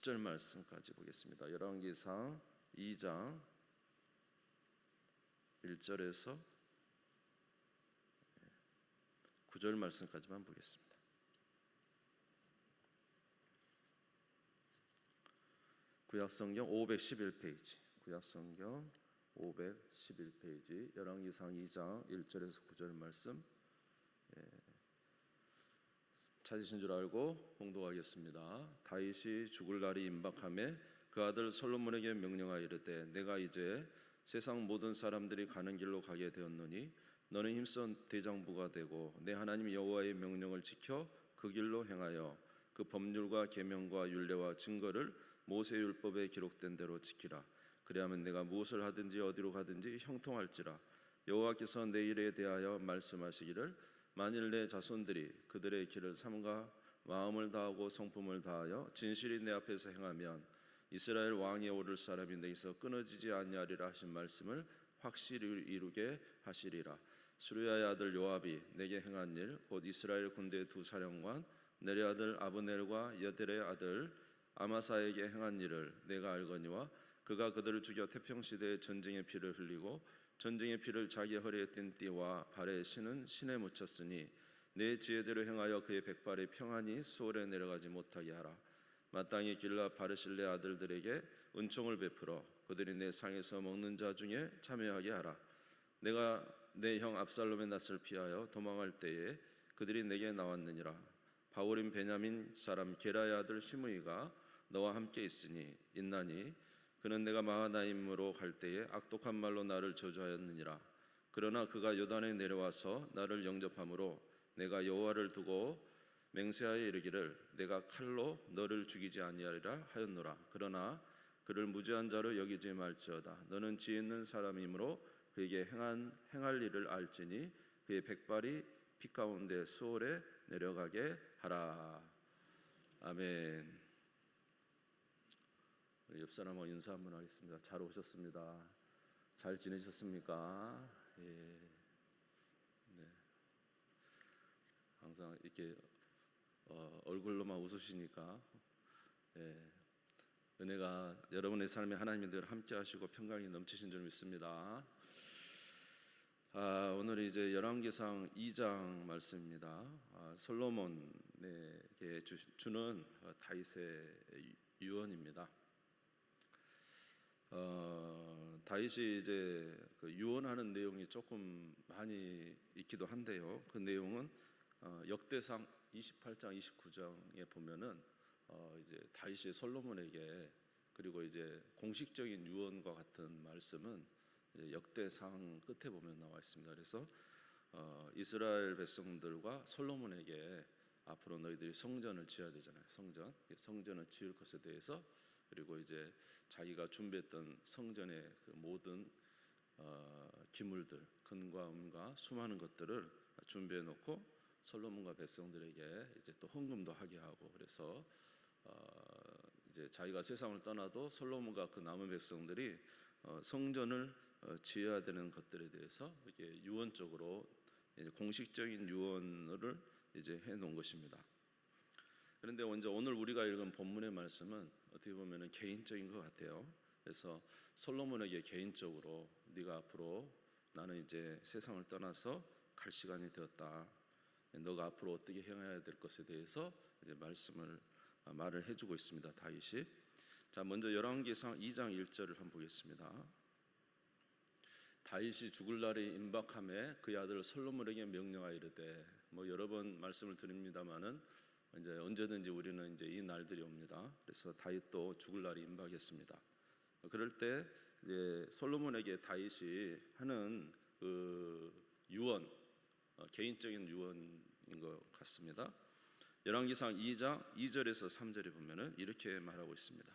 절 말씀까지 보겠습니다. 열왕기상 2장 1절에서 9절 말씀까지만 보겠습니다. 구약성경 511페이지, 구약성경 511페이지, 열왕기상 2장 1절에서 9절 말씀 찾으신 줄 알고 봉독하겠습니다. 다윗이 죽을 날이 임박하매 그 아들 솔로몬에게 명령하여 이르되 내가 이제 세상 모든 사람들이 가는 길로 가게 되었노니 너는 힘써 대장부가 되고 내 하나님 여호와의 명령을 지켜 그 길로 행하여 그 법률과 계명과 율례와 증거를 모세율법에 기록된 대로 지키라. 그리하면 내가 무엇을 하든지 어디로 가든지 형통할지라. 여호와께서 내 일에 대하여 말씀하시기를 만일 내 자손들이 그들의 길을 삼가 마음을 다하고 성품을 다하여 진실이 내 앞에서 행하면 이스라엘 왕에 오를 사람이 내게서 끊어지지 아니하리라 하신 말씀을 확실히 이루게 하시리라. 수르야의 아들 요압이 내게 행한 일 곧 이스라엘 군대의 두 사령관 넬의 아들 아브넬과 여델의 아들 아마사에게 행한 일을 내가 알거니와 그가 그들을 죽여 태평시대에 전쟁의 피를 흘리고 전쟁의 피를 자기 허리에 띤 띠와 발에 신은 신에 묻혔으니 내 지혜대로 행하여 그의 백발이 평안히 수월에 내려가지 못하게 하라. 마땅히 길라 바르실레 아들들에게 은총을 베풀어 그들이 내 상에서 먹는 자 중에 참여하게 하라. 내가 내 형 압살롬의 낯을 피하여 도망할 때에 그들이 내게 나왔느니라. 바울임 베냐민 사람 게라의 아들 시므이가 너와 함께 있나니 그는 내가 마하나임으로 갈 때에 악독한 말로 나를 저주하였느니라. 그러나 그가 요단에 내려와서 나를 영접함으로 내가 여호와를 두고 맹세하여 이르기를 내가 칼로 너를 죽이지 아니하리라 하였노라. 그러나 그를 무죄한 자로 여기지 말지어다. 너는 지혜 있는 사람이므로 그에게 행할 일을 알지니 그의 백발이 피 가운데 수월에 내려가게 하라. 아멘. 옆 사람하고 인사 한번 하겠습니다. 잘 오셨습니다. 잘 지내셨습니까? 예. 네. 항상 이렇게 얼굴로만 웃으시니까 은혜가 여러분의 삶에 하나님이 늘 함께 하시고 평강이 넘치신 줄 믿습니다. 오늘 이제 열왕기상 2장 말씀입니다. 솔로몬에게 주는 다윗의 유언입니다. 다윗이 이제 그 유언하는 내용이 조금 많이 있기도 한데요. 그 내용은 역대상 28장, 29장에 보면은 이제 다윗이 솔로몬에게 그리고 이제 공식적인 유언과 같은 말씀은 역대상 끝에 보면 나와 있습니다. 그래서 이스라엘 백성들과 솔로몬에게 앞으로 너희들이 성전을 지어야 되잖아요. 성전을 지을 것에 대해서 그리고 이제 자기가 준비했던 성전의 그 모든 기물들, 금과 은과 수많은 것들을 준비해 놓고 솔로몬과 백성들에게 이제 또 헌금도 하게 하고 그래서 이제 자기가 세상을 떠나도 솔로몬과 그 남은 백성들이 성전을 지어야 되는 것들에 대해서 이렇게 유언적으로 이제 공식적인 유언을 이제 해 놓은 것입니다. 그런데 먼저 오늘 우리가 읽은 본문의 말씀은 어떻게 보면 개인적인 것 같아요. 그래서 솔로몬에게 개인적으로 네가 앞으로 나는 이제 세상을 떠나서 갈 시간이 되었다. 너가 앞으로 어떻게 행해야 될 것에 대해서 이제 말을 해주고 있습니다. 다윗이. 자, 먼저 열왕기상 2장 1절을 한번 보겠습니다. 다윗이 죽을 날이 임박함에 그의 아들 솔로몬에게 명령하여 이르되 여러 번 말씀을 드립니다만은 이제 언제든지 우리는 이제 이 날들이 옵니다. 그래서 다윗도 죽을 날이 임박했습니다. 그럴 때 이제 솔로몬에게 다윗이 하는 그 유언, 개인적인 유언인 것 같습니다. 열왕기상 2장 2절에서 3절에 보면은 이렇게 말하고 있습니다.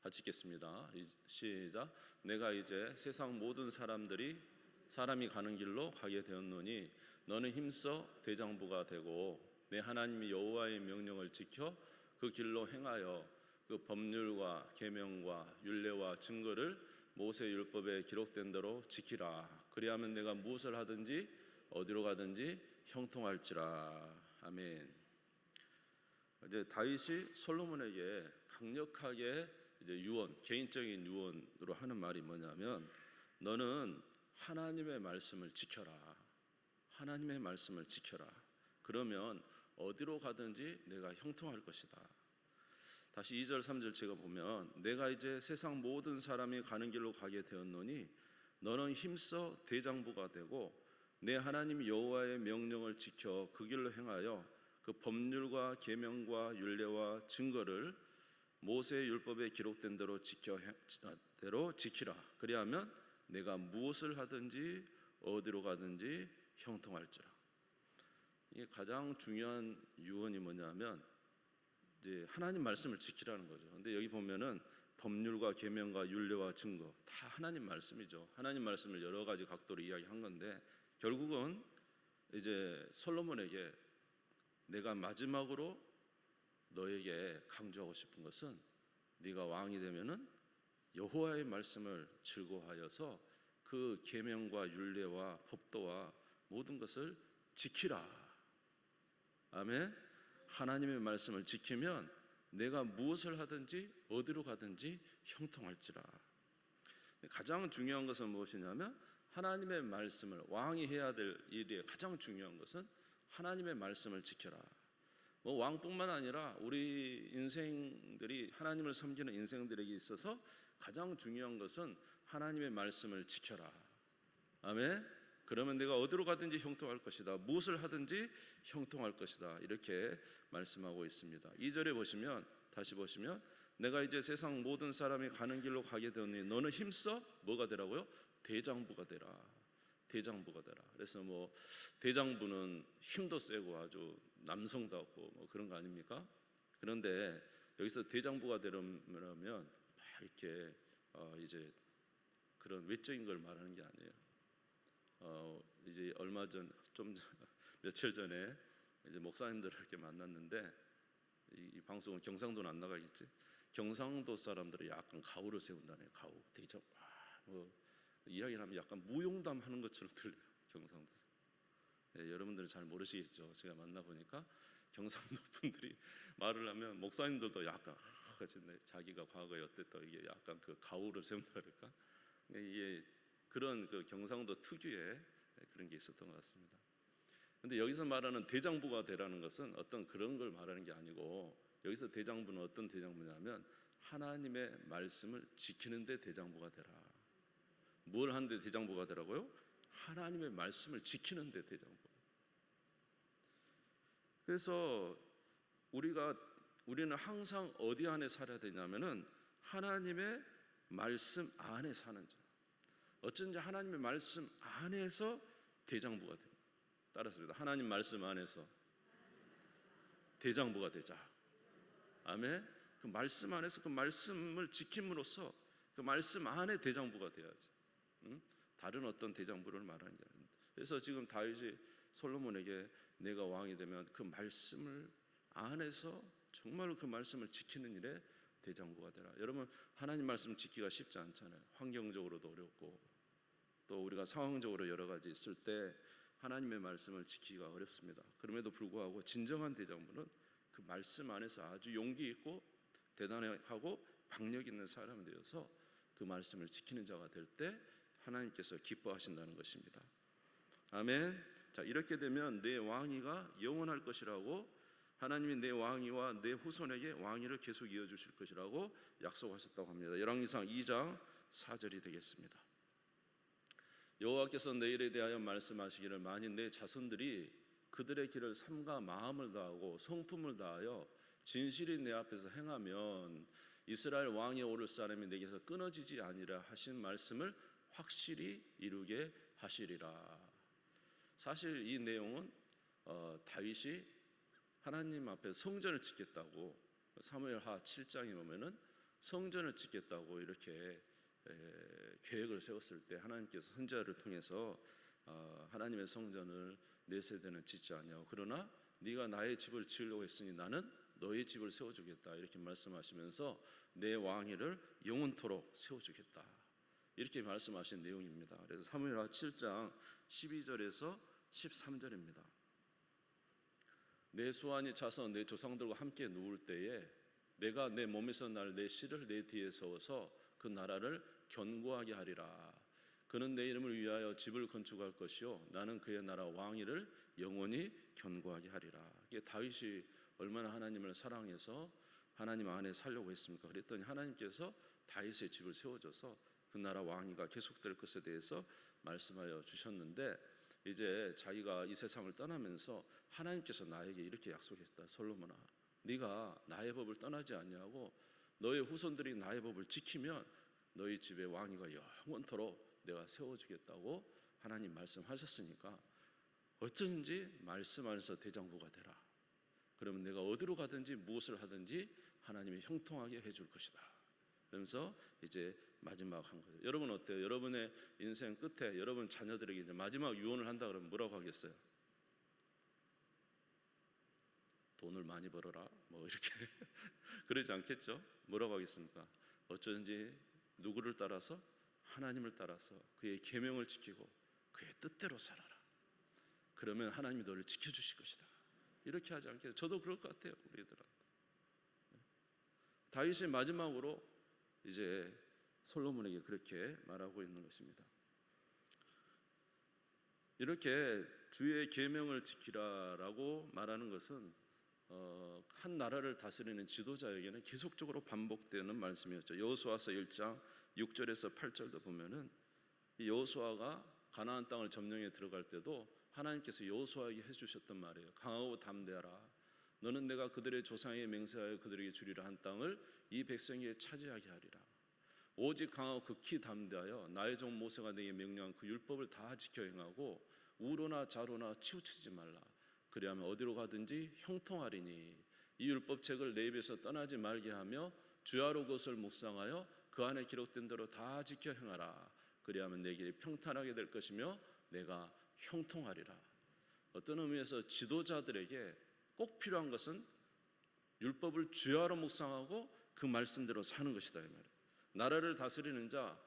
같이 읽겠습니다. 시작. 내가 이제 세상 모든 사람이 가는 길로 가게 되었노니 너는 힘써 대장부가 되고 내 하나님 여호와의 명령을 지켜 그 길로 행하여 그 법률과 계명과 율례와 증거를 모세 율법에 기록된 대로 지키라. 그리하면 내가 무엇을 하든지 어디로 가든지 형통할지라. 아멘. 이제 다윗이 솔로몬에게 강력하게 이제 유언, 개인적인 유언으로 하는 말이 뭐냐면 너는 하나님의 말씀을 지켜라. 하나님의 말씀을 지켜라. 그러면 어디로 가든지 내가 형통할 것이다. 다시 2절 3절 제가 보면 내가 이제 세상 모든 사람이 가는 길로 가게 되었노니 너는 힘써 대장부가 되고 내 하나님 여호와의 명령을 지켜 그 길로 행하여 그 법률과 계명과 율례와 증거를 모세의 율법에 기록된 대로 지키라. 그리하면 내가 무엇을 하든지 어디로 가든지 형통할지라. 이게 가장 중요한 유언이 뭐냐면 이제 하나님 말씀을 지키라는 거죠. 근데 여기 보면은 법률과 계명과 율례와 증거 다 하나님 말씀이죠. 하나님 말씀을 여러 가지 각도로 이야기한 건데 결국은 이제 솔로몬에게 내가 마지막으로 너에게 강조하고 싶은 것은 네가 왕이 되면은 여호와의 말씀을 즐거워하여서 그 계명과 율례와 법도와 모든 것을 지키라. 아멘. 하나님의 말씀을 지키면 내가 무엇을 하든지 어디로 가든지 형통할지라. 가장 중요한 것은 무엇이냐면 하나님의 말씀을 왕이 해야 될 일이 가장 중요한 것은 하나님의 말씀을 지켜라. 뭐 왕뿐만 아니라 우리 인생들이 하나님을 섬기는 인생들에게 있어서 가장 중요한 것은 하나님의 말씀을 지켜라. 아멘. 그러면 내가 어디로 가든지 형통할 것이다. 무엇을 하든지 형통할 것이다. 이렇게 말씀하고 있습니다. 2절에 보시면 다시 보시면 내가 이제 세상 모든 사람이 가는 길로 가게 되었니 너는 힘써 뭐가 되라고요? 대장부가 되라. 대장부가 되라. 그래서 뭐 대장부는 힘도 세고 아주 남성답고 뭐 그런 거 아닙니까? 그런데 여기서 대장부가 되려면 막 이렇게 이제 그런 외적인 걸 말하는 게 아니에요. 이제 얼마 전 좀 며칠 전에 이제 목사님들을 이렇게 만났는데 이 방송은 경상도는 안 나가겠지. 경상도 사람들이 약간 가오를 세운다네. 가오 대장 뭐 이야기를 하면 약간 무용담하는 것처럼 들려요. 경상도. 네, 여러분들은 잘 모르시겠죠. 제가 만나보니까 경상도 분들이 말을 하면 목사님들도 약간 자기가 과거에 어땠다 이게 약간 그 가오를 세운다 그럴까? 이게 그런 그 경상도 특유의 그런 게 있었던 것 같습니다. 근데 여기서 말하는 대장부가 되라는 것은 어떤 그런 걸 말하는 게 아니고 여기서 대장부는 어떤 대장부냐면 하나님의 말씀을 지키는데 대장부가 되라. 뭘 하는데 대장부가 되라고요? 하나님의 말씀을 지키는데 대장부. 그래서 우리는 항상 어디 안에 살아야 되냐면은 하나님의 말씀 안에 사는 자. 어쩐지 하나님의 말씀 안에서 대장부가 됩니다. 따랐습니다. 하나님 말씀 안에서 대장부가 되자. 아멘. 그 말씀 안에서 그 말씀을 지킴으로써 그 말씀 안에 대장부가 돼야지. 다른 어떤 대장부를 말하는 게 아닙니다. 그래서 지금 다윗이 솔로몬에게 내가 왕이 되면 그 말씀을 안에서 정말로 그 말씀을 지키는 일에 대장부가 되라. 여러분 하나님 말씀 지키기가 쉽지 않잖아요. 환경적으로도 어렵고 또 우리가 상황적으로 여러 가지 있을 때 하나님의 말씀을 지키기가 어렵습니다. 그럼에도 불구하고 진정한 대장부는 그 말씀 안에서 아주 용기 있고 대단하고 박력 있는 사람이 되어서 그 말씀을 지키는 자가 될 때 하나님께서 기뻐하신다는 것입니다. 아멘. 자, 이렇게 되면 내 왕위가 영원할 것이라고 하나님이 내 왕위와 내 후손에게 왕위를 계속 이어주실 것이라고 약속하셨다고 합니다. 열왕기상 2장 4절이 되겠습니다. 여호와께서 내 일에 대하여 말씀하시기를 만일 내 자손들이 그들의 길을 삼가 마음을 다하고 성품을 다하여 진실이 내 앞에서 행하면 이스라엘 왕이 오를 사람이 내게서 끊어지지 아니라 하신 말씀을 확실히 이루게 하시리라. 사실 이 내용은 다윗이 하나님 앞에 성전을 짓겠다고 사무엘하 7장에 보면은 성전을 짓겠다고 이렇게 계획을 세웠을 때 하나님께서 선지자를 통해서 하나님의 성전을 네 세대는 짓지 아니하고 그러나 네가 나의 집을 지으려고 했으니 나는 너의 집을 세워주겠다 이렇게 말씀하시면서 내 왕위를 영원토록 세워주겠다 이렇게 말씀하신 내용입니다. 그래서 사무엘하 7장 12절에서 13절입니다. 내 수완이 차서 내 조상들과 함께 누울 때에 내가 내 몸에서 날 내 씨를 내 뒤에 세워서 그 나라를 견고하게 하리라. 그는 내 이름을 위하여 집을 건축할 것이요 나는 그의 나라 왕위를 영원히 견고하게 하리라. 이게 다윗이 얼마나 하나님을 사랑해서 하나님 안에 살려고 했습니까? 그랬더니 하나님께서 다윗의 집을 세워줘서 그 나라 왕위가 계속될 것에 대해서 말씀하여 주셨는데, 이제 자기가 이 세상을 떠나면서 하나님께서 나에게 이렇게 약속했다. 솔로몬아, 네가 나의 법을 떠나지 아니하고 너의 후손들이 나의 법을 지키면 너희 집의 왕위가 영원토록 내가 세워주겠다고 하나님 말씀하셨으니까 어쩐지 말씀 안에서 대장부가 되라. 그러면 내가 어디로 가든지 무엇을 하든지 하나님이 형통하게 해줄 것이다. 그러면서 이제 마지막 한 거죠. 여러분 어때요? 여러분의 인생 끝에 여러분 자녀들에게 이제 마지막 유언을 한다 그러면 뭐라고 하겠어요? 돈을 많이 벌어라 뭐 이렇게 그러지 않겠죠? 뭐라고 하겠습니까? 어쩐지 누구를 따라서? 하나님을 따라서 그의 계명을 지키고 그의 뜻대로 살아라. 그러면 하나님이 너를 지켜주실 것이다. 이렇게 하지 않겠어요? 저도 그럴 것 같아요. 우리들은. 다윗이 마지막으로 이제 솔로몬에게 그렇게 말하고 있는 것입니다. 이렇게 주의 계명을 지키라라고 말하는 것은 한 나라를 다스리는 지도자에게는 계속적으로 반복되는 말씀이었죠. 여호수아서 1장 6절에서 8절도 보면은 이 여호수아가 가나안 땅을 점령해 들어갈 때도 하나님께서 여호수아에게 해주셨던 말이에요. 강하고 담대하라. 너는 내가 그들의 조상에게 맹세하여 그들에게 주리라 한 땅을 이 백성에게 차지하게 하리라. 오직 강하고 극히 담대하여 나의 종 모세가 내게 명령한 그 율법을 다 지켜 행하고 우로나 좌로나 치우치지 말라. 그리하면 어디로 가든지 형통하리니 이 율법책을 내 입에서 떠나지 말게 하며 주야로 그것을 묵상하여 그 안에 기록된 대로 다 지켜 행하라. 그리하면 내 길이 평탄하게 될 것이며 내가 형통하리라. 어떤 의미에서 지도자들에게 꼭 필요한 것은 율법을 주야로 묵상하고 그 말씀대로 사는 것이다 이 말이에요. 나라를 다스리는 자,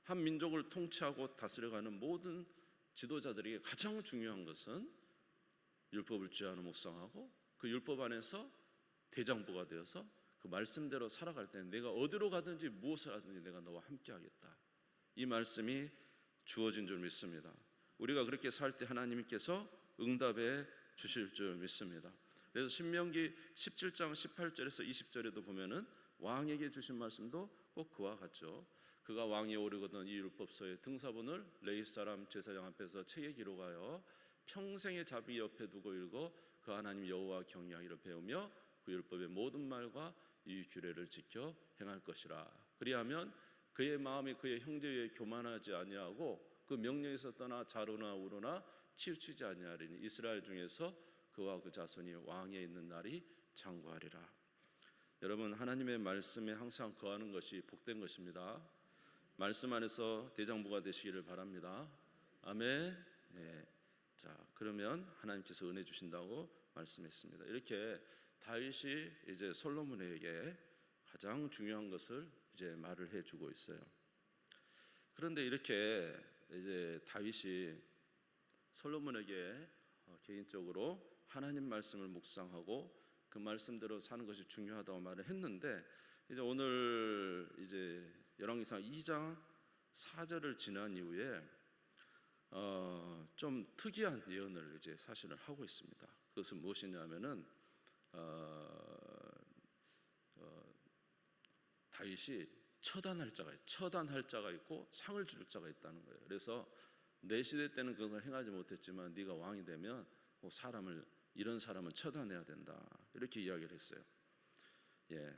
한 민족을 통치하고 다스려가는 모든 지도자들에게 가장 중요한 것은 율법을 주야로 묵상하고 그 율법 안에서 대장부가 되어서 그 말씀대로 살아갈 때는 내가 어디로 가든지 무엇을 하든지 내가 너와 함께 하겠다. 이 말씀이 주어진 줄 믿습니다. 우리가 그렇게 살 때 하나님께서 응답해 주실 줄 믿습니다. 그래서 신명기 17장 18절에서 20절에도 보면은 왕에게 주신 말씀도 꼭 그와 같죠. 그가 왕위에 오르거든 이 율법서의 등사본을 레위 사람 제사장 앞에서 책에 기록하여 평생의 자비 옆에 두고 읽어 그 하나님 여호와 경외하기를 배우며 그 율법의 모든 말과 이 규례를 지켜 행할 것이라. 그리하면 그의 마음이 그의 형제 위에 교만하지 아니하고 그 명령에서 떠나 좌로나 우로나 치우치지 아니하리니 이스라엘 중에서 그와 그 자손이 왕위에 있는 날이 장구하리라. 여러분, 하나님의 말씀에 항상 거하는 것이 복된 것입니다. 말씀 안에서 대장부가 되시기를 바랍니다. 아멘. 네. 자, 그러면 하나님께서 은혜 주신다고 말씀했습니다. 이렇게 다윗이 이제 솔로몬에게 가장 중요한 것을 이제 말을 해주고 있어요. 그런데 이렇게 이제 다윗이 솔로몬에게 개인적으로 하나님 말씀을 묵상하고 그 말씀대로 사는 것이 중요하다고 말을 했는데, 이제 오늘 이제 열왕기상 2장 4절을 지난 이후에 좀 특이한 예언을 이제 사실은 하고 있습니다. 그것은 무엇이냐면은 다윗이 처단할 자가 있고 상을 줄 자가 있다는 거예요. 그래서 내 시대 때는 그것을 행하지 못했지만 네가 왕이 되면 이런 사람은 처단해야 된다. 이렇게 이야기를 했어요. 예,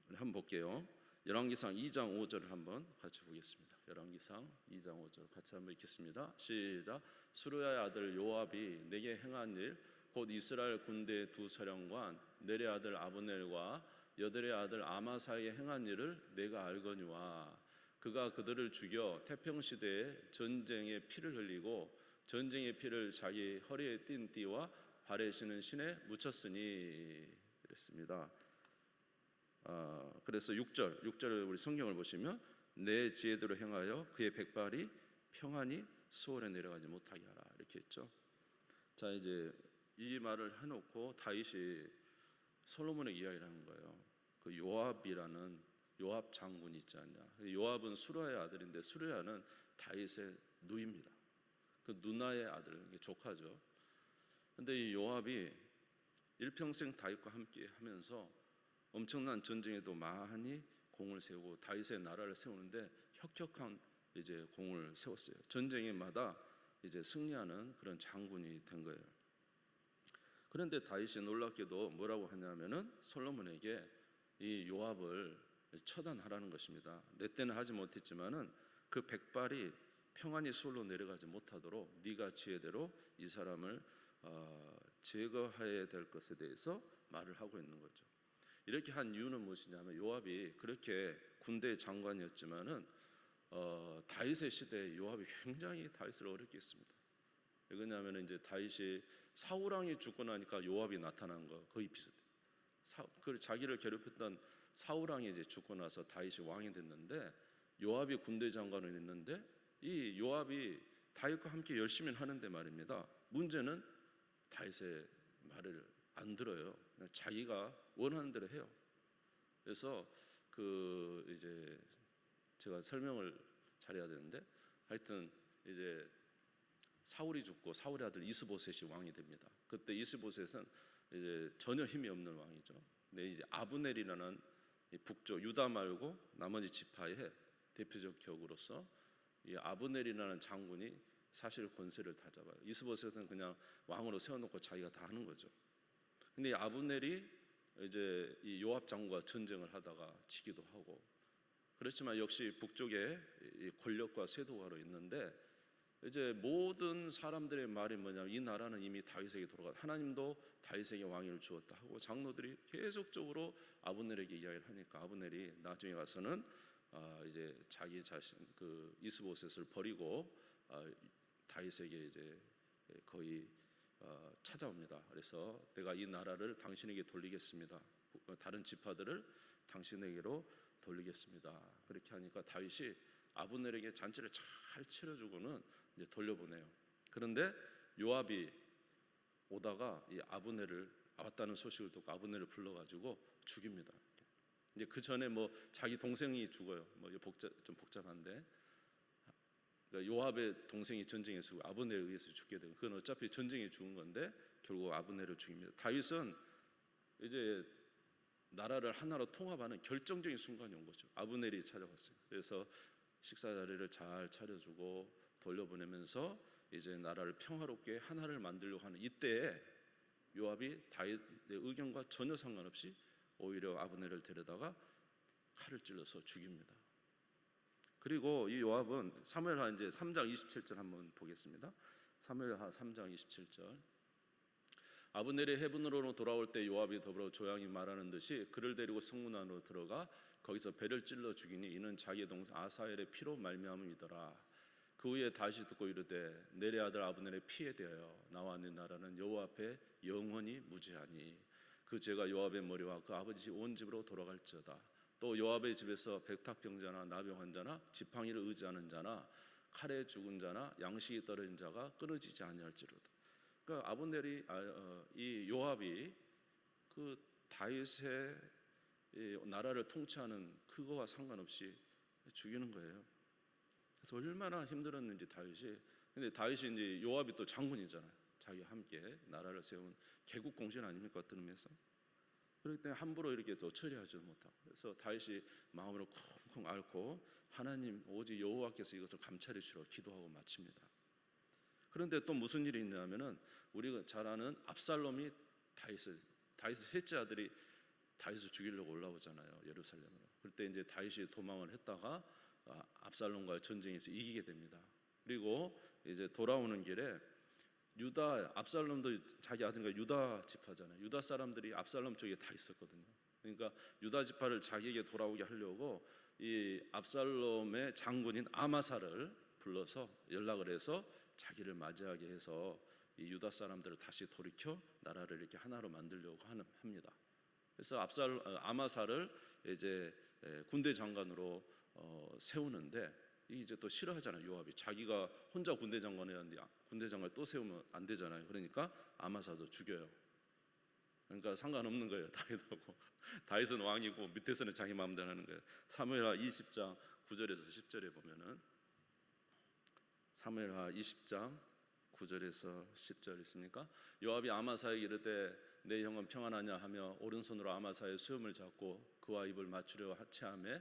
한번 볼게요. 열왕기상 2장 5절을 한번 같이 보겠습니다. 열왕기상 2장 5절 같이 한번 읽겠습니다. 시작. 수르야의 아들 요압이 내게 행한 일 곧 이스라엘 군대의 두 사령관 넬의 아들 아브넬과 여델의 아들 아마사의 행한 일을 내가 알거니와 그가 그들을 죽여 태평시대에 전쟁의 피를 흘리고 전쟁의 피를 자기 허리에 띤 띠와 발에 신은 신에 묻혔으니 그랬습니다. 그래서 6절 우리 성경을 보시면 내 지혜대로 행하여 그의 백발이 평안히 수월에 내려가지 못하게 하라 이렇게 했죠. 자, 이제 이 말을 해놓고 다윗이 솔로몬에게 이야기를 하는 거예요. 그 요압이라는 요압 장군이 있지 않냐. 요압은 수라의 아들인데 수라는 다윗의 누이입니다. 그 누나의 아들, 조카죠. 근데 이 요압이 일평생 다윗과 함께 하면서 엄청난 전쟁에도 많이 공을 세우고 다윗의 나라를 세우는데 혁혁한 이제 공을 세웠어요. 전쟁에마다 이제 승리하는 그런 장군이 된 거예요. 그런데 다윗이 놀랍게도 뭐라고 하냐면은 솔로몬에게 이 요압을 처단하라는 것입니다. 내 때는 하지 못했지만은 그 백발이 평안히 솔로 내려가지 못하도록 네가 지혜대로 이 사람을 제거해야 될 것에 대해서 말을 하고 있는 거죠. 이렇게 한 이유는 무엇이냐면 요압이 그렇게 군대 장관이었지만은 다윗의 시대에 요압이 굉장히 다윗을 어렵게 했습니다. 왜냐하면 이제 다윗이 사울 왕이 죽고 나니까 요압이 나타난 거 거의 비슷해요. 그 자기를 괴롭혔던 사울 왕이 이제 죽고 나서 다윗이 왕이 됐는데 요압이 군대 장관을 했는데 이 요압이 다윗과 함께 열심히 하는데 말입니다. 문제는 다윗의 말을 안 들어요. 그냥 자기가 원하는 대로 해요. 그래서 그 이제 제가 설명을 잘해야 되는데 하여튼 이제 사울이 죽고 사울의 아들 이스보셋이 왕이 됩니다. 그때 이스보셋은 이제 전혀 힘이 없는 왕이죠. 근데 이제 아브넬이라는 북쪽 유다 말고 나머지 지파의 대표적 격으로서 이 아브넬이라는 장군이 사실 권세를 다 잡아요. 이스보셋은 그냥 왕으로 세워놓고 자기가 다 하는 거죠. 근데 이 아브넬이 이제 이 요압 장군과 전쟁을 하다가 지기도 하고 그렇지만 역시 북쪽에 이 권력과 세도가로 있는데 이제 모든 사람들의 말이 뭐냐면 이 나라는 이미 다윗에게 돌아가 하나님도 다윗에게 왕위를 주었다 하고 장로들이 계속적으로 아브넬에게 이야기를 하니까 아브넬이 나중에 가서는 이제 자기 자신 그 이스보셋을 버리고 다윗에게 이제 거의 찾아옵니다. 그래서 내가 이 나라를 당신에게 돌리겠습니다. 다른 지파들을 당신에게로 돌리겠습니다. 그렇게 하니까 다윗이 아브넬에게 잔치를 잘 치러주고는 이제 돌려보내요. 그런데 요압이 오다가 이 아브넬을 왔다는 소식을 듣고 아브넬을 불러가지고 죽입니다. 이제 그 전에 뭐 자기 동생이 죽어요. 뭐 좀 복잡한데 그러니까 요압의 동생이 전쟁에서 아브넬에 의해서 죽게 되고 그건 어차피 전쟁에 죽은 건데 결국 아브넬을 죽입니다. 다윗은 이제 나라를 하나로 통합하는 결정적인 순간이 온 거죠. 아브넬이 찾아왔어요. 그래서 식사 자리를 잘 차려주고 돌려보내면서 이제 나라를 평화롭게 하나를 만들려고 하는 이때에 요압이 다윗의 의견과 전혀 상관없이 오히려 아브넬을 데려다가 칼을 찔러서 죽입니다. 그리고 이 요압은 사무엘하 이제 3장 27절 한번 보겠습니다. 사무엘하 3장 27절. 아브넬이 헤브론으로 돌아올 때 요압이 더불어 조용히 말하는 듯이 그를 데리고 성문 안으로 들어가 거기서 배를 찔러 죽이니 이는 자기의 동생 아사엘의 피로 말미암음이더라. 그 후에 다시 듣고 이르되 내레 아들 아브넬의 피에 대하여 나와 네 나라는 여호와 앞에 영원히 무죄하니 그 죄가 요압의 머리와 그 아버지 온 집으로 돌아갈지어다. 또 요압의 집에서 백탁병자나 나병 환자나 지팡이를 의지하는 자나 칼에 죽은 자나 양식이 떨어진 자가 끊어지지 아니할지로다. 그러니까 아브넬이 이 요압이 그 다윗의 나라를 통치하는 그거와 상관없이 죽이는 거예요. 그래서 얼마나 힘들었는지 다윗이. 근데 다윗이 이제 요압이 또 장군이잖아요. 자기와 함께 나라를 세운 개국 공신 아닙니까? 어떤 의미에서. 그렇기 때문에 함부로 이렇게 또 처리하지 못하고. 그래서 다윗이 마음으로 쿵쿵 앓고 하나님 오직 여호와께서 이것을 감찰해 주시라고 기도하고 마칩니다. 그런데 또 무슨 일이 있냐면은 우리가 잘 아는 압살롬이 다윗의 셋째 아들이 다윗을 죽이려고 올라오잖아요. 예루살렘으로. 그때 이제 다윗이 도망을 했다가 압살롬과의 전쟁에서 이기게 됩니다. 그리고 이제 돌아오는 길에 유다 압살롬도 자기 아들과 유다 지파잖아요. 유다 사람들이 압살롬 쪽에 다 있었거든요. 그러니까 유다 지파를 자기에게 돌아오게 하려고 이 압살롬의 장군인 아마사를 불러서 연락을 해서 자기를 맞이하게 해서 이 유다 사람들을 다시 돌이켜 나라를 이렇게 하나로 만들려고 합니다. 그래서 아마사를 이제 군대 장관으로 세우는데 이제 또 싫어하잖아요. 요압이 자기가 혼자 군대 장관이었는데 군대 장관을 또 세우면 안 되잖아요. 그러니까 아마사도 죽여요. 그러니까 상관없는 거예요. 다윗하고. 다윗은 왕이고 밑에서는 자기 마음대로 하는 거예요. 사무엘하 20장 9절에서 10절에 보면은, 사무엘하 20장 9절에서 10절 있습니까? 요압이 아마사에게 이르되 내 형은 평안하냐 하며 오른손으로 아마사의 수염을 잡고 그와 입을 맞추려 하체하매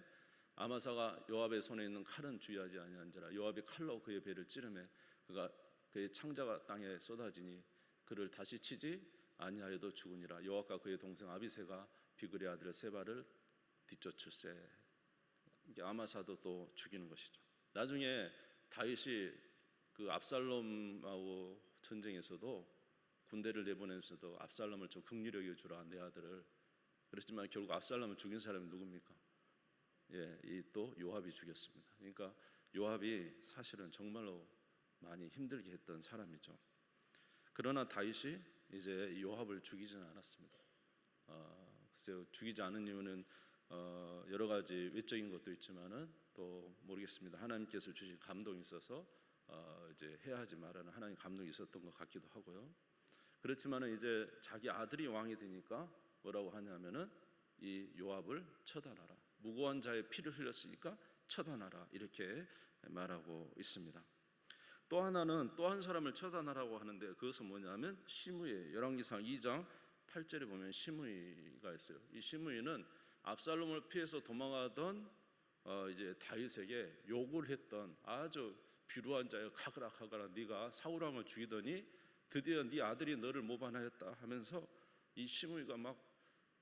아마사가 요압의 손에 있는 칼은 주의하지 아니한지라. 요압이 칼로 그의 배를 찌르매 그가 그의 창자가 땅에 쏟아지니 그를 다시 치지 아니하여도 죽으니라. 요압과 그의 동생 아비새가 비그리 아들 세바를 뒤쫓을세. 이게 아마사도 또 죽이는 것이죠. 나중에 다윗이 그 압살롬하고 전쟁에서도 군대를 내보내면서도 압살롬을 좀 긍휼히 여겨주라 내 아들을. 그렇지만 결국 압살롬을 죽인 사람이 누굽니까? 예, 이 또 요압이 죽였습니다. 그러니까 요압이 사실은 정말로 많이 힘들게 했던 사람이죠. 그러나 다윗이 이제 요압을 죽이지는 않았습니다. 글쎄요, 죽이지 않은 이유는 여러 가지 외적인 것도 있지만은 또 모르겠습니다. 하나님께서 주신 감동이 있어서 이제 해야 하지 말라는 하나님 감동이 있었던 것 같기도 하고요. 그렇지만은 이제 자기 아들이 왕이 되니까 뭐라고 하냐면은 이 요압을 처단하라. 무고한 자의 피를 흘렸으니까 처단하라. 이렇게 말하고 있습니다. 또 하나는 또 한 사람을 처단하라고 하는데 그것은 뭐냐면 시므이에요. 열왕기상 2장 8절에 보면 시므이가 있어요. 이 시므이는 압살롬을 피해서 도망가던 이제 다윗에게 욕을 했던 아주 비루한 자여 가거라 가거라. 네가 사울 왕을 죽이더니 드디어 네 아들이 너를 모반하였다 하면서 이 시므이가 막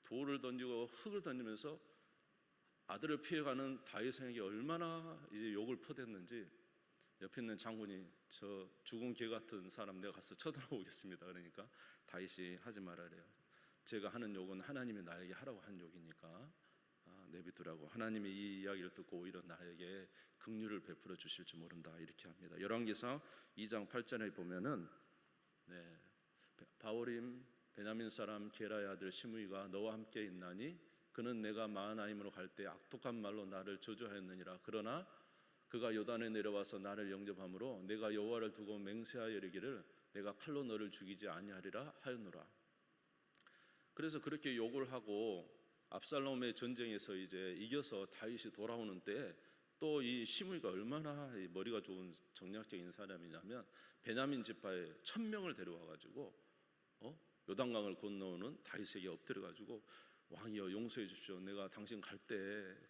돌을 던지고 흙을 던지면서 아들을 피해가는 다윗에게 얼마나 이제 욕을 퍼댔는지 옆에 있는 장군이 저 죽은 개 같은 사람 내가 가서 쳐다보고 오겠습니다. 그러니까 다윗이 하지 말아래요. 제가 하는 욕은 하나님이 나에게 하라고 한 욕이니까 내비두라고. 하나님이 이 이야기를 듣고 오히려 나에게 긍휼을 베풀어 주실지 모른다 이렇게 합니다. 열왕기상 2장 8절에 보면은 바오림 베냐민 사람 게라의 아들 시므이가 너와 함께 있나니 그는 내가 마하나임으로 갈 때 악독한 말로 나를 저주하였느니라. 그러나 그가 요단에 내려와서 나를 영접함으로 내가 여호와를 두고 맹세하여 이르기를 내가 칼로 너를 죽이지 아니하리라 하였노라. 그래서 그렇게 욕을 하고 압살롬의 전쟁에서 이제 이겨서 다윗이 돌아오는 때 또 이 시므이가 얼마나 머리가 좋은 정략적인 사람이냐면 베냐민 지파에 1000명을 데려와 가지고 요단강을 건너오는 다윗에게 엎드려 가지고 왕이여 용서해 주십시오. 내가 당신 갈 때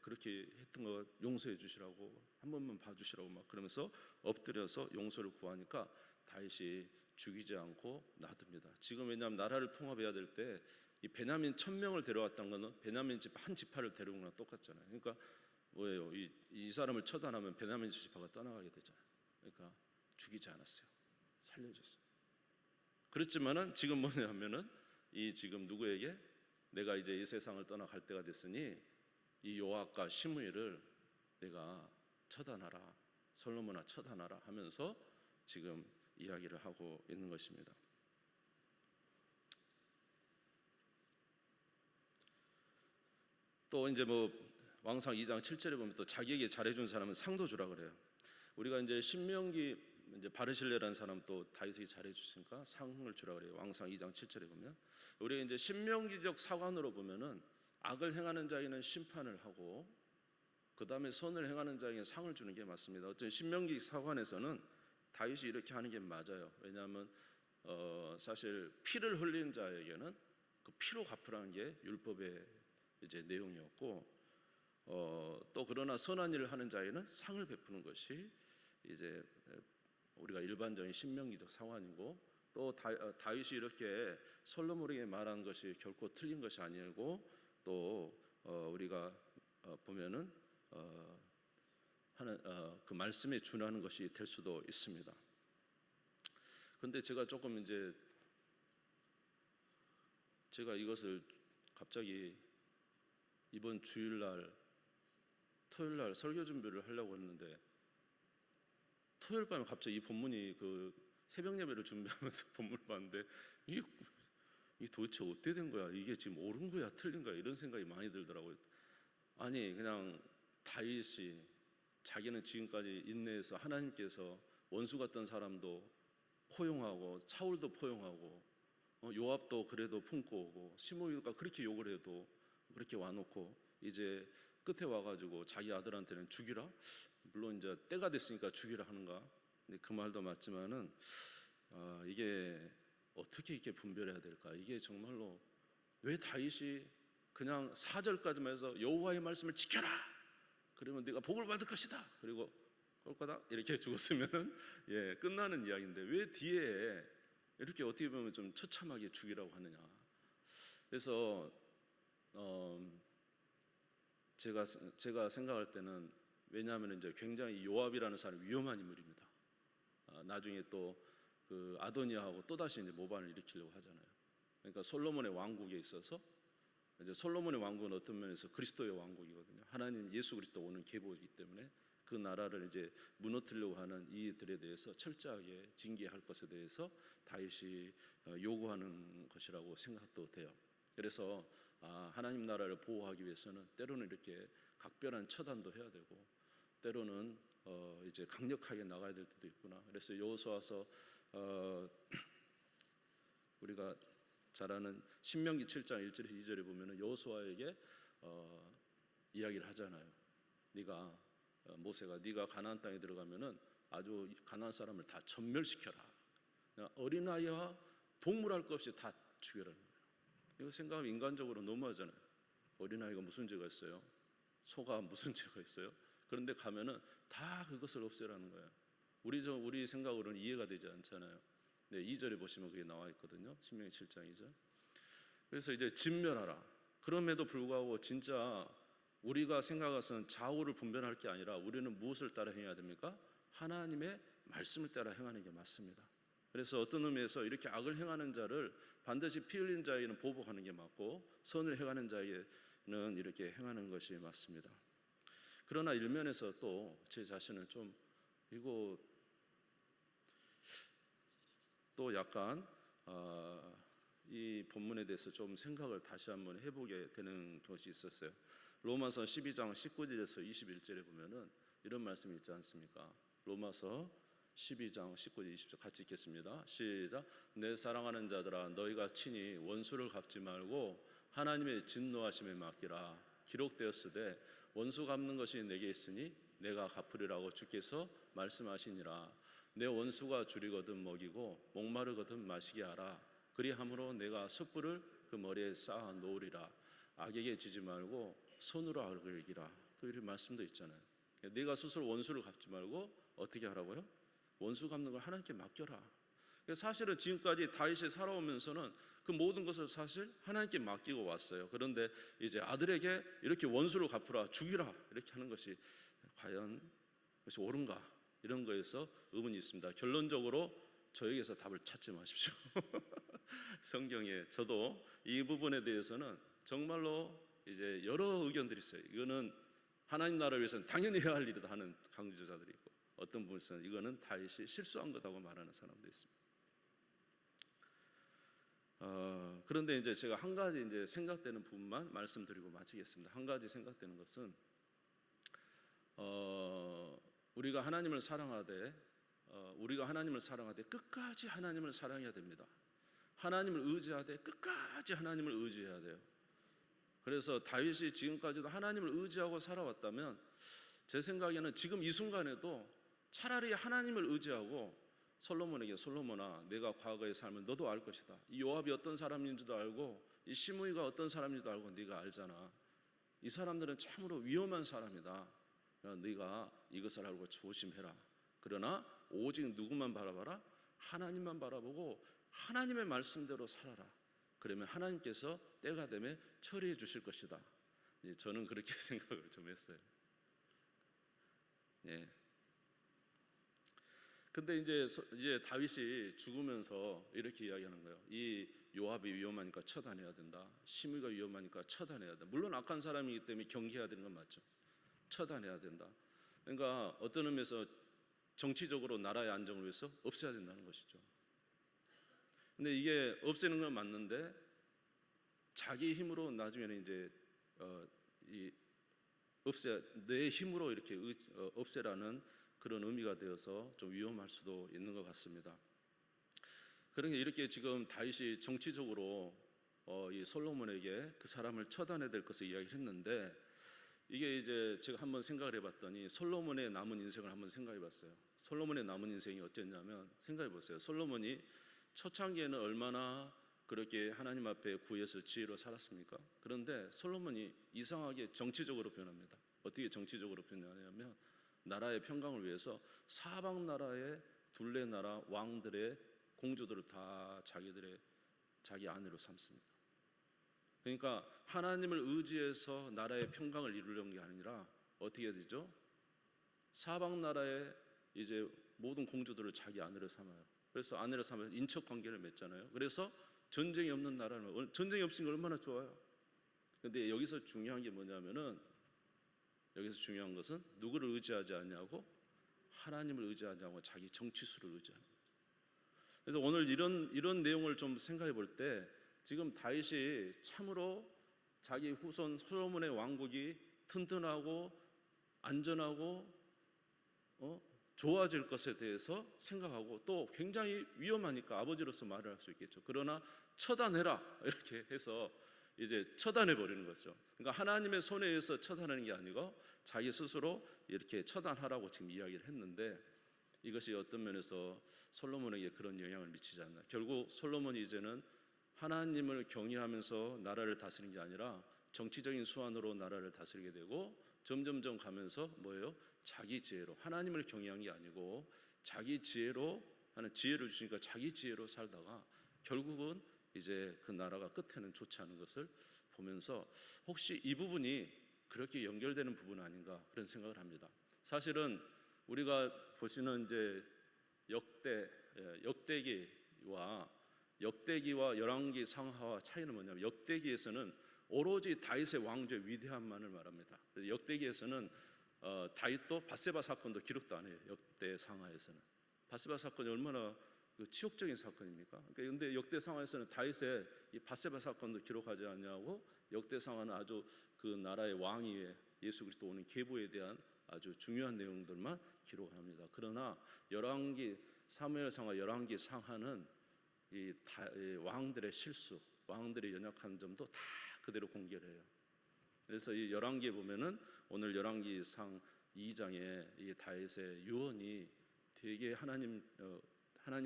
그렇게 했던 거 용서해 주시라고 한 번만 봐주시라고 막 그러면서 엎드려서 용서를 구하니까 다윗이 죽이지 않고 놔둡니다. 지금 왜냐하면 나라를 통합해야 될 때 이 베냐민 1000명을 데려왔다는 거는 베냐민 집 한 지파를 데려온 거랑 똑같잖아요. 그러니까 뭐예요? 이 사람을 처단하면 베냐민 지파가 떠나가게 되잖아요. 그러니까 죽이지 않았어요. 살려줬어요. 그렇지만은 지금 뭐냐면은 이 지금 누구에게 내가 이제 이 세상을 떠나갈 때가 됐으니 이 요압과 시므이를 내가 처단하라. 솔로몬아 처단하라 하면서 지금 이야기를 하고 있는 것입니다. 또 이제 뭐 왕상 2장 7절에 보면 또 자기에게 잘해준 사람은 상도 주라 그래요. 우리가 이제 신명기 이제 바르실레라는 사람 또 다윗에게 잘해주시니까 상을 주라 그래요. 왕상 2장 7절에 보면 우리가 이제 신명기적 사관으로 보면은 악을 행하는 자에게는 심판을 하고 그 다음에 선을 행하는 자에게 상을 주는 게 맞습니다. 어쨌든 신명기 사관에서는 다윗이 이렇게 하는 게 맞아요. 왜냐하면 사실 피를 흘린 자에게는 그 피로 갚으라는 게 율법의 이제 내용이었고 또 그러나 선한 일을 하는 자에게는 상을 베푸는 것이 이제 우리가 일반적인 신명기적 사관이고 또 다윗이 이렇게 솔로몬에게 말한 것이 결코 틀린 것이 아니고 또 우리가 보면은 하는 그 말씀에 준하는 것이 될 수도 있습니다. 그런데 제가 조금 이제 제가 이것을 갑자기 이번 주일날 토요일날 설교 준비를 하려고 했는데 토요일 밤에 갑자기 이 본문이 그 새벽 예배를 준비하면서 본문을 봤는데 이게 도대체 어떻게 된 거야? 이게 지금 옳은 거야, 틀린 거야? 이런 생각이 많이 들더라고요. 아니 그냥 다윗이 자기는 지금까지 인내해서 하나님께서 원수 같던 사람도 포용하고 사울도 포용하고 요압도 그래도 품고 오고 시므이가 그렇게 욕을 해도 그렇게 와놓고 이제 끝에 와가지고 자기 아들한테는 죽이라. 물론 이제 때가 됐으니까 죽이라 하는가. 근데 그 말도 맞지만은 이게 어떻게 이렇게 분별해야 될까? 이게 정말로 왜 다윗이 그냥 4절까지만 해서 여호와의 말씀을 지켜라. 그러면 네가 복을 받을 것이다. 그리고 꼴까다 이렇게 죽었으면은 끝나는 이야기인데 왜 뒤에 이렇게 어떻게 보면 좀 처참하게 죽이라고 하느냐. 그래서 제가 생각할 때는 왜냐하면 이제 굉장히 요압이라는 사람이 위험한 인물입니다. 나중에 또 그 아도니아하고 또 다시 이제 모반을 일으키려고 하잖아요. 그러니까 솔로몬의 왕국에 있어서 이제 솔로몬의 왕국은 어떤 면에서 그리스도의 왕국이거든요. 하나님 예수 그리스도 오는 계보이기 때문에 그 나라를 이제 무너뜨리려고 하는 이들에 대해서 철저하게 징계할 것에 대해서 다윗이 요구하는 것이라고 생각도 돼요. 그래서 하나님 나라를 보호하기 위해서는 때로는 이렇게 각별한 처단도 해야 되고 때로는 이제 강력하게 나가야 될 때도 있구나. 그래서 여호수아서 우리가 잘 아는 신명기 7장 1절 2절에 보면은 여호수아에게 이야기를 하잖아요. 모세가 네가 가나안 땅에 들어가면은 아주 가나안 사람을 다 전멸시켜라. 어린아이와 동물할 것 없이 다 죽여라는 거예요. 이거 생각하면 인간적으로 너무하잖아요. 어린아이가 무슨 죄가 있어요? 소가 무슨 죄가 있어요? 그런데 가면은 다 그것을 없애라는 거예요. 우리 생각으로는 이해가 되지 않잖아요. 2절에 보시면 그게 나와 있거든요. 신명기 7장 2절. 그래서 이제 진멸하라. 그럼에도 불구하고 진짜 우리가 생각해서는 좌우를 분별할 게 아니라 우리는 무엇을 따라 행해야 됩니까? 하나님의 말씀을 따라 행하는 게 맞습니다. 그래서 어떤 의미에서 이렇게 악을 행하는 자를 반드시 피 흘린 자에게는 보복하는 게 맞고 선을 행하는 자에게는 이렇게 행하는 것이 맞습니다. 그러나 일면에서 또 제 자신은 좀 이거 또 약간 이 본문에 대해서 좀 생각을 다시 한번 해보게 되는 것이 있었어요. 로마서 12장 19절에서 21절에 보면은 이런 말씀이 있지 않습니까? 로마서 12장 19절 20절 같이 읽겠습니다. 시작. 내 사랑하는 자들아 너희가 친히 원수를 갚지 말고 하나님의 진노하심에 맡기라. 기록되었으되 원수 갚는 것이 내게 있으니 내가 갚으리라고 주께서 말씀하시니라. 내 원수가 줄이거든 먹이고 목마르거든 마시게 하라. 그리함으로 내가 숯불을 그 머리에 쌓아 놓으리라. 악에게 지지 말고 손으로 악을 이기라. 또 이런 말씀도 있잖아요. 네가 스스로 원수를 갚지 말고 어떻게 하라고요? 원수 갚는 걸 하나님께 맡겨라. 사실은 지금까지 다윗이 살아오면서는 그 모든 것을 사실 하나님께 맡기고 왔어요. 그런데 이제 아들에게 이렇게 원수를 갚으라, 죽이라 이렇게 하는 것이 과연 그것이 옳은가? 이런 거에서 의문이 있습니다. 결론적으로 저에게서 답을 찾지 마십시오. 성경에 저도 이 부분에 대해서는 정말로 이제 여러 의견들이 있어요. 이거는 하나님 나라를 위해서는 당연히 해야 할 일이다 하는 강조자들이 있고 어떤 분에서는 이거는 다윗이 실수한 거다고 말하는 사람도 있습니다. 그런데 이제 제가 한 가지 이제 생각되는 부분만 말씀드리고 마치겠습니다. 한 가지 생각되는 것은 우리가 하나님을 사랑하되 끝까지 하나님을 사랑해야 됩니다. 하나님을 의지하되 끝까지 하나님을 의지해야 돼요. 그래서 다윗이 지금까지도 하나님을 의지하고 살아왔다면 제 생각에는 지금 이 순간에도 차라리 하나님을 의지하고 솔로몬에게 솔로몬아 내가 과거의 삶을 너도 알 것이다. 이 요압이 어떤 사람인지도 알고 이 시므이가 어떤 사람인지도 알고 네가 알잖아. 이 사람들은 참으로 위험한 사람이다. 네가 이것을 알고 조심해라. 그러나 오직 누구만 바라봐라? 하나님만 바라보고 하나님의 말씀대로 살아라. 그러면 하나님께서 때가 되면 처리해 주실 것이다. 저는 그렇게 생각을 좀 했어요. 근데 이제 다윗이 죽으면서 이렇게 이야기하는 거예요. 이 요압이 위험하니까 처단해야 된다. 시므이가 위험하니까 처단해야 된다. 물론 악한 사람이기 때문에 경계해야 되는 건 맞죠. 처단해야 된다. 그러니까 어떤 의미에서 정치적으로 나라의 안정을 위해서 없애야 된다는 것이죠. 근데 이게 없애는 건 맞는데 자기 힘으로 나중에는 이제 내 힘으로 이렇게 없애라는 그런 의미가 되어서 좀 위험할 수도 있는 것 같습니다. 그러니까 이렇게 지금 다윗이 정치적으로 이 솔로몬에게 그 사람을 처단해야 될 것을 이야기를 했는데, 이게 이제 제가 한번 생각을 해봤더니 솔로몬의 남은 인생을 한번 생각해봤어요. 솔로몬의 남은 인생이 어땠냐면, 생각해보세요. 솔로몬이 초창기에는 얼마나 그렇게 하나님 앞에 구해서 지혜로 살았습니까? 그런데 솔로몬이 이상하게 정치적으로 변합니다. 어떻게 정치적으로 변하냐면, 나라의 평강을 위해서 사방 나라의 둘레 나라 왕들의 공주들을 다 자기 아내로 삼습니다. 그러니까 하나님을 의지해서 나라의 평강을 이루려는 게 아니라 어떻게 되죠? 사방 나라의 이제 모든 공주들을 자기 아내로 삼아요. 그래서 아내로 삼아서 인척 관계를 맺잖아요. 그래서 전쟁이 없는 나라는, 전쟁이 없으니까 얼마나 좋아요. 근데 여기서 중요한 게 뭐냐면은, 여기서 중요한 것은 누구를 의지하지 않냐고? 하나님을 의지하지 않고 자기 정치수를 의지하는 거예요. 그래서 오늘 이런 내용을 좀 생각해 볼 때, 지금 다윗이 참으로 자기 후손 솔로몬의 왕국이 튼튼하고 안전하고 좋아질 것에 대해서 생각하고, 또 굉장히 위험하니까 아버지로서 말을 할 수 있겠죠. 그러나 처단해라 이렇게 해서 이제 처단해 버리는 거죠. 그러니까 하나님의 손에 의해서 처단하는 게 아니고 자기 스스로 이렇게 처단하라고 지금 이야기를 했는데, 이것이 어떤 면에서 솔로몬에게 그런 영향을 미치지 않나. 결국 솔로몬이 이제는 하나님을 경외하면서 나라를 다스리는 게 아니라 정치적인 수완으로 나라를 다스리게 되고, 점점점 가면서 뭐예요? 자기 지혜로, 하나님을 경외한 게 아니고 자기 지혜로, 하는 지혜를 주시니까 자기 지혜로 살다가 결국은 이제 그 나라가 끝에는 좋지 않은 것을 보면서, 혹시 이 부분이 그렇게 연결되는 부분 아닌가 그런 생각을 합니다. 사실은 우리가 보시는 이제 역대기와 열왕기 상하와 차이는 뭐냐면, 역대기에서는 오로지 다윗의 왕조의 위대함만을 말합니다. 역대기에서는 다윗도 밧세바 사건도 기록도 안 해요. 역대 상하에서는 밧세바 사건이 얼마나 치욕적인 사건입니까? 그런데 역대 상하에서는 다윗의 이 밧세바 사건도 기록하지 않냐고, 역대 상하는 아주 그 나라의 왕위에 예수 그리스도 오는 계보에 대한 아주 중요한 내용들만 기록합니다. 그러나 열왕기, 사무엘 상하, 열왕기 상하는 이 왕들의 실수, 왕들의 연약한 점도 다 그대로 공개를 해요. 그래서 이 열왕기에 보면은, 오늘 열왕기상 2장에 이 다윗의 유언이 되게 하나님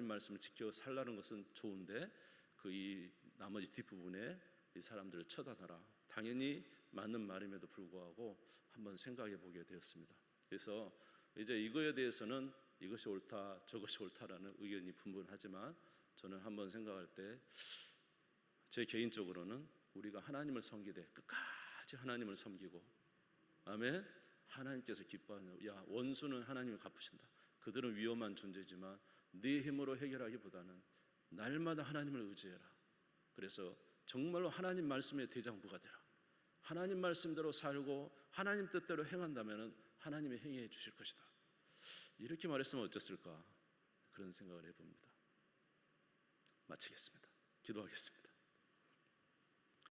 말씀을 지켜 살라는 것은 좋은데, 그 이 나머지 뒷부분에 이 사람들을 처단하라, 당연히 맞는 말임에도 불구하고 한번 생각해 보게 되었습니다. 그래서 이제 이거에 대해서는 이것이 옳다 저것이 옳다라는 의견이 분분하지만, 저는 한번 생각할 때 제 개인적으로는 우리가 하나님을 섬기되 끝까지 하나님을 섬기고, 아멘, 하나님께서 기뻐하는, 야, 원수는 하나님이 갚으신다. 그들은 위험한 존재지만 네 힘으로 해결하기보다는 날마다 하나님을 의지해라. 그래서 정말로 하나님 말씀의 대장부가 되라. 하나님 말씀대로 살고 하나님 뜻대로 행한다면 하나님이 행해 주실 것이다. 이렇게 말했으면 어땠을까, 그런 생각을 해봅니다. 마치겠습니다. 기도하겠습니다.